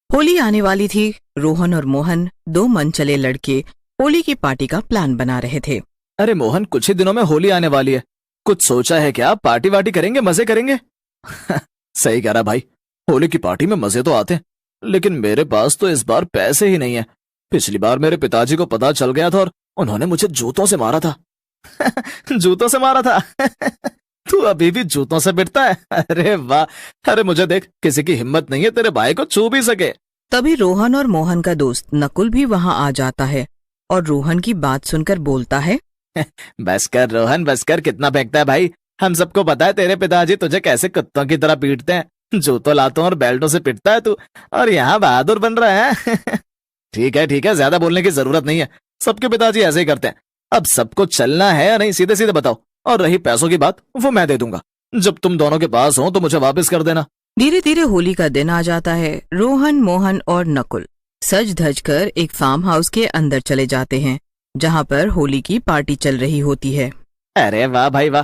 होली आने वाली थी। रोहन और मोहन, दो मनचले लड़के, होली की पार्टी का प्लान बना रहे थे। अरे मोहन, कुछ ही दिनों में होली आने वाली है। कुछ सोचा है क्या? पार्टी वार्टी करेंगे, मजे करेंगे। सही कह रहा भाई, होली की पार्टी में मजे तो आते हैं, लेकिन मेरे पास तो इस बार पैसे ही नहीं है। पिछली बार मेरे पिताजी को पता चल गया था और उन्होंने मुझे जूतों से मारा था। जूतों से मारा था? तू अभी भी जूतों से पिटता है? अरे वाह। अरे मुझे देख, किसी की हिम्मत नहीं है तेरे भाई को छू भी सके। तभी रोहन और मोहन का दोस्त नकुल भी वहां आ जाता है और रोहन की बात सुनकर बोलता है, बस कर रोहन, बस कर। कितना फेंकता है भाई? हम सबको पता है तेरे पिताजी तुझे कैसे कुत्तों की तरह पीटते हैं। जूतों, लातों और बेल्टों से पिटता है तू, और यहाँ बहादुर बन रहा है। ठीक है ठीक है, ज्यादा बोलने की जरूरत नहीं है। सबके पिताजी ऐसे ही करते हैं। अब सबको चलना है या नहीं, सीधे सीधे बताओ। और रही पैसों की बात, वो मैं दे दूंगा। जब तुम दोनों के पास हो तो मुझे वापस कर देना। धीरे धीरे होली का दिन आ जाता है। रोहन, मोहन और नकुल सज धज कर एक फार्म हाउस के अंदर चले जाते हैं, जहाँ पर होली की पार्टी चल रही होती है। अरे वाह भाई वाह,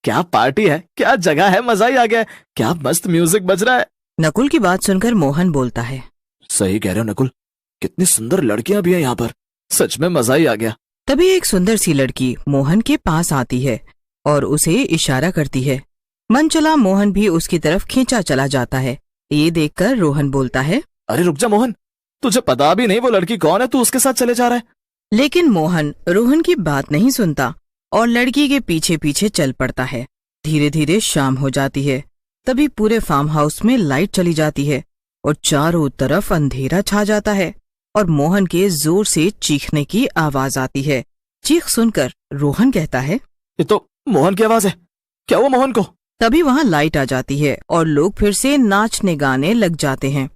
क्या पार्टी है, क्या जगह है, मजा ही आ गया है। क्या मस्त म्यूजिक बज रहा है। नकुल की बात सुनकर मोहन बोलता है, सही कह रहे हो नकुल, कितनी सुंदर लड़कियां भी हैं यहाँ पर। सच में मजा ही आ गया। तभी एक सुंदर सी लड़की मोहन के पास आती है और उसे इशारा करती है। मनचला मोहन भी उसकी तरफ खींचा चला जाता है। ये देखकर रोहन बोलता है, अरे रुक जा मोहन, तुझे पता भी नहीं वो लड़की कौन है, तू उसके साथ चले जा रहा है। लेकिन मोहन रोहन की बात नहीं सुनता और लड़की के पीछे पीछे चल पड़ता है। धीरे धीरे शाम हो जाती है। तभी पूरे फार्म हाउस में लाइट चली जाती है और चारों तरफ अंधेरा छा जाता है और मोहन के जोर से चीखने की आवाज आती है। चीख सुनकर रोहन कहता है, ये तो मोहन की आवाज है। क्या वो मोहन को? तभी वहां लाइट आ जाती है और लोग फिर से नाचने गाने लग जाते हैं।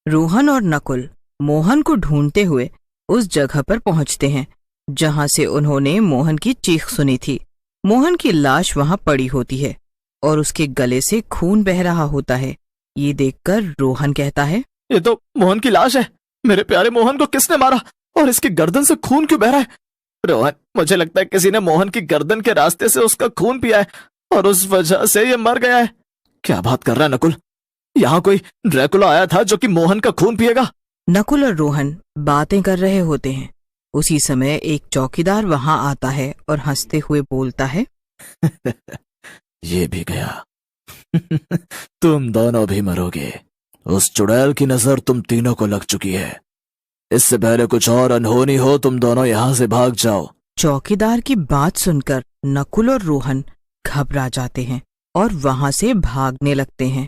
रोहन और नकुल मोहन को ढूंढते हुए उस जगह पर पहुंचते हैं जहां से उन्होंने मोहन की चीख सुनी थी। मोहन की लाश वहां पड़ी होती है और उसके गले से खून बह रहा होता है। ये देखकर रोहन कहता है, ये तो मोहन की लाश है। मेरे प्यारे मोहन को किसने मारा और इसकी गर्दन से खून क्यों बह रहा है? रोहन, मुझे लगता है किसी ने मोहन की गर्दन के रास्ते से उसका खून पिया है और उस वजह से ये मर गया है। क्या बात कर रहा है नकुल? यहाँ कोई ड्रैकुला आया था जो कि मोहन का खून पिएगा? नकुल और रोहन बातें कर रहे होते हैं। उसी समय एक चौकीदार वहां आता है और हंसते हुए बोलता है, ये भी गया। तुम दोनों भी मरोगे। उस चुड़ैल की नजर तुम तीनों को लग चुकी है। इससे पहले कुछ और अनहोनी हो, तुम दोनों यहाँ से भाग जाओ। चौकीदार की बात सुनकर नकुल और रोहन घबरा जाते हैं और वहां से भागने लगते हैं।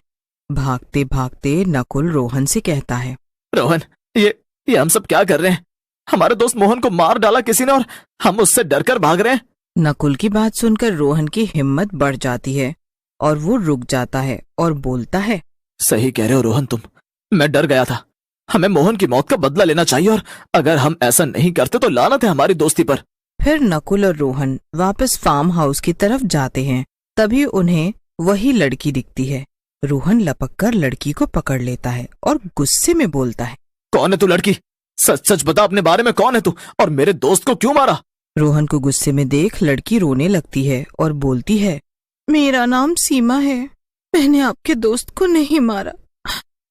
भागते भागते नकुल रोहन से कहता है, रोहन, ये हम सब क्या कर रहे हैं? हमारे दोस्त मोहन को मार डाला किसी ने और हम उससे डरकर भाग रहे हैं। नकुल की बात सुनकर रोहन की हिम्मत बढ़ जाती है और वो रुक जाता है और बोलता है, सही कह रहे हो रोहन तुम। मैं डर गया था। हमें मोहन की मौत का बदला लेना चाहिए और अगर हम ऐसा नहीं करते तो लानत है हमारी दोस्ती पर। फिर नकुल और रोहन वापस फार्म हाउस की तरफ जाते हैं। तभी उन्हें वही लड़की दिखती है। रोहन लपककर लड़की को पकड़ लेता है और गुस्से में बोलता है, कौन है तू लड़की? सच सच बता, अपने बारे में कौन है तू और मेरे दोस्त को क्यों मारा? रोहन को गुस्से में देख लड़की रोने लगती है और बोलती है, मेरा नाम सीमा है। मैंने आपके दोस्त को नहीं मारा।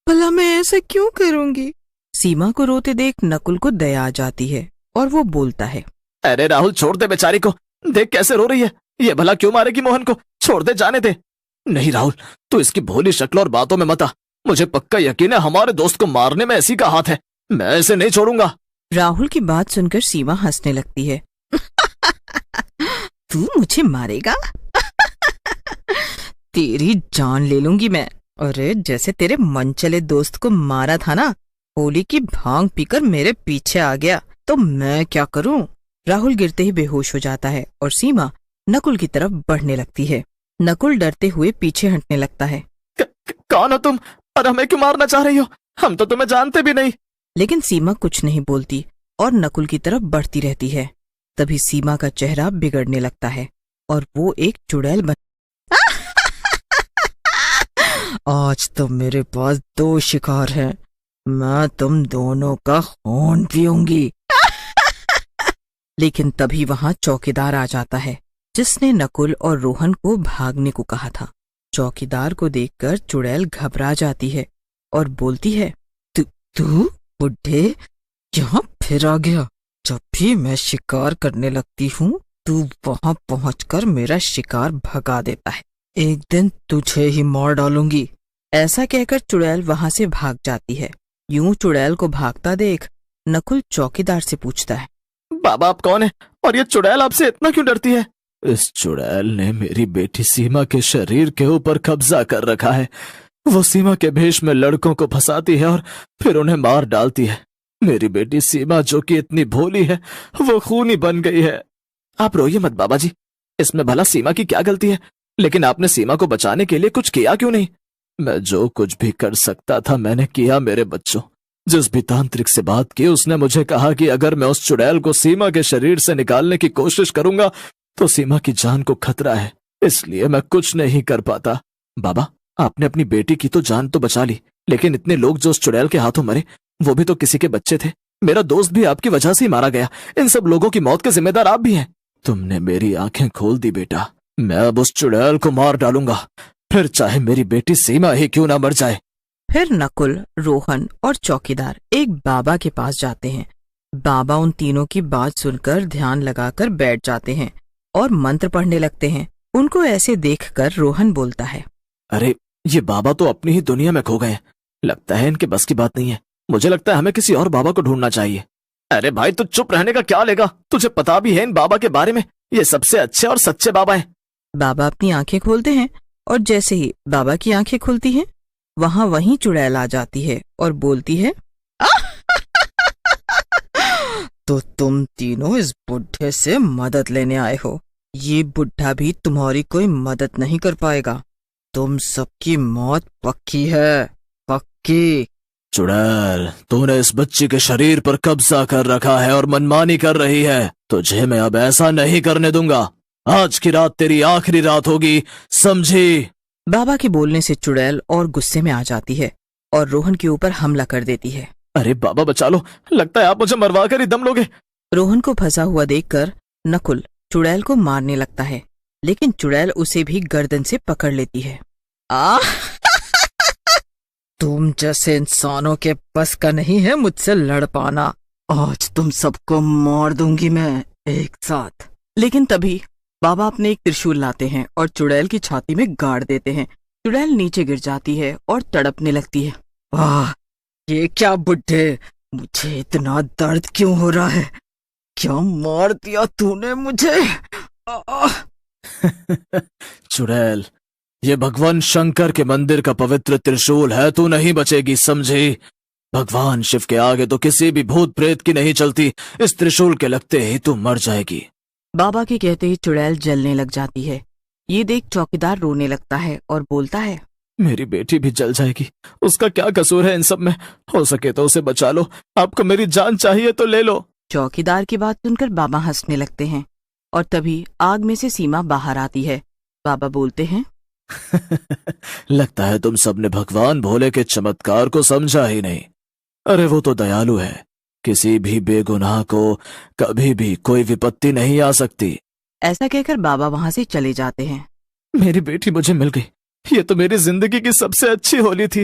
भला मैं ऐसा क्यों करूंगी? सीमा को रोते देख नकुल को दया आ जाती है और वो बोलता है, अरे राहुल, छोड़ दे बेचारी को। देख कैसे रो रही है। ये भला क्यों मारेगी मोहन को? छोड़ दे, जाने दे। नहीं राहुल, तू इसकी भोली शक्ल और बातों में मत आ। मुझे पक्का यकीन है हमारे दोस्त को मारने में इसी का हाथ है। मैं इसे नहीं छोड़ूंगा। राहुल की बात सुनकर सीमा हंसने लगती है। तू मुझे मारेगा? तेरी जान ले लूंगी मैं। अरे जैसे तेरे मनचले दोस्त को मारा था ना, होली की भांग पीकर मेरे पीछे आ गया, तो मैं क्या करूं? राहुल गिरते ही बेहोश हो जाता है और सीमा नकुल की तरफ बढ़ने लगती है। नकुल डरते हुए पीछे हटने लगता है। कौन हो तुम और हमें क्यों मारना चाह रही हो? हम तो तुम्हें जानते भी नहीं। लेकिन सीमा कुछ नहीं बोलती और नकुल की तरफ बढ़ती रहती है। तभी सीमा का चेहरा बिगड़ने लगता है और वो एक चुड़ैल बन आज तो मेरे पास 2 शिकार हैं। मैं तुम दोनों का खून पीऊंगी। लेकिन तभी वहां चौकीदार आ जाता है, जिसने नकुल और रोहन को भागने को कहा था। चौकीदार को देखकर चुड़ैल घबरा जाती है और बोलती है, तू बुढ़े यहाँ फिर आ गया। जब भी मैं शिकार करने लगती हूँ तू वहां पहुंचकर मेरा शिकार भगा देता है। एक दिन तुझे ही मार डालूंगी। ऐसा कहकर चुड़ैल वहां से भाग जाती है। यूं चुड़ैल को भागता देख नकुल चौकीदार से पूछता है, बाबा आप कौन है और ये चुड़ैल आपसे इतना क्यों डरती है? इस चुड़ैल ने मेरी बेटी सीमा के शरीर के ऊपर कब्जा कर रखा है। वो सीमा के भेष में लड़कों को फंसाती है और फिर उन्हें मार डालती है। मेरी बेटी सीमा जो कि इतनी भोली है वो खूनी बन गई है। आप रोइए मत बाबा जी, इसमें भला सीमा की क्या गलती है? लेकिन आपने सीमा को बचाने के लिए कुछ किया क्यों नहीं? मैं जो कुछ भी कर सकता था मैंने किया मेरे बच्चों। जिस भी तांत्रिक से बात की उसने मुझे कहा कि अगर मैं उस चुड़ैल को सीमा के शरीर से निकालने की कोशिश करूंगा तो सीमा की जान को खतरा है, इसलिए मैं कुछ नहीं कर पाता। बाबा आपने अपनी बेटी की तो जान तो बचा ली, लेकिन इतने लोग जो उस चुड़ैल के हाथों मरे वो भी तो किसी के बच्चे थे। मेरा दोस्त भी आपकी वजह से ही मारा गया। इन सब लोगों की मौत के जिम्मेदार आप भी हैं। तुमने मेरी आंखें खोल दी बेटा। मैं अब उस चुड़ैल को मार डालूंगा, फिर चाहे मेरी बेटी सीमा ही क्यों ना मर जाए। फिर नकुल, रोहन और चौकीदार एक बाबा के पास जाते हैं। बाबा उन तीनों की बात सुनकर ध्यान लगाकर बैठ जाते हैं और मंत्र पढ़ने लगते हैं। उनको ऐसे देखकर रोहन बोलता है, अरे ये बाबा तो अपनी ही दुनिया में खो गए हैं। लगता है इनके बस की बात नहीं है। मुझे लगता है हमें किसी और बाबा को ढूंढना चाहिए। अरे भाई तू चुप रहने का क्या लेगा? तुझे पता भी है इन बाबा के बारे में, ये सबसे अच्छे और सच्चे बाबा हैं। बाबा अपनी आंखें खोलते हैं और जैसे ही बाबा की आंखें खुलती हैं वहीं चुड़ैल आ जाती है और बोलती है, तो तुम तीनों इस बुढ़े से मदद लेने आए हो। ये बुढ़ा भी तुम्हारी कोई मदद नहीं कर पाएगा। तुम सबकी मौत पक्की है, पक्की। चुड़ैल तूने इस बच्ची के शरीर पर कब्जा कर रखा है और मनमानी कर रही है। तुझे मैं अब ऐसा नहीं करने दूंगा। आज की रात तेरी आखिरी रात होगी, समझी? बाबा के बोलने से चुड़ैल और गुस्से में आ जाती है और रोहन के ऊपर हमला कर देती है। अरे बाबा बचा लो, लगता है आप मुझे मरवा कर ही दम लोगे। रोहन को फंसा हुआ देखकर नकुल चुड़ैल को मारने लगता है, लेकिन चुड़ैल उसे भी गर्दन से पकड़ लेती है। तुम जैसे इंसानों के बस का नहीं है मुझसे लड़ पाना। आज तुम सबको मार दूंगी मैं एक साथ। लेकिन तभी बाबा अपने एक त्रिशूल लाते हैं और चुड़ैल की छाती में गाड़ देते हैं। चुड़ैल नीचे गिर जाती है और तड़पने लगती है। वाह, ये क्या बुड्ढे, मुझे इतना दर्द क्यों हो रहा है? क्या मार दिया तूने मुझे? चुड़ैल ये भगवान शंकर के मंदिर का पवित्र त्रिशूल है, तू नहीं बचेगी, समझी? भगवान शिव के आगे तो किसी भी भूत प्रेत की नहीं चलती। इस त्रिशूल के लगते ही तू मर जाएगी। बाबा के कहते ही चुड़ैल जलने लग जाती है। ये देख चौकीदार रोने लगता है और बोलता है, मेरी बेटी भी जल जाएगी, उसका क्या कसूर है इन सब में? हो सके तो उसे बचा लो। आपको मेरी जान चाहिए तो ले लो। चौकीदार की बात सुनकर बाबा हंसने लगते हैं और तभी आग में से सीमा बाहर आती है। बाबा बोलते हैं, लगता है तुम सबने भगवान भोले के चमत्कार को समझा ही नहीं। अरे वो तो दयालु है, किसी भी बेगुनाह को कभी भी कोई विपत्ति नहीं आ सकती। ऐसा कहकर बाबा वहां से चले जाते हैं। मेरी बेटी मुझे मिल गई, ये तो मेरी जिंदगी की सबसे अच्छी होली थी।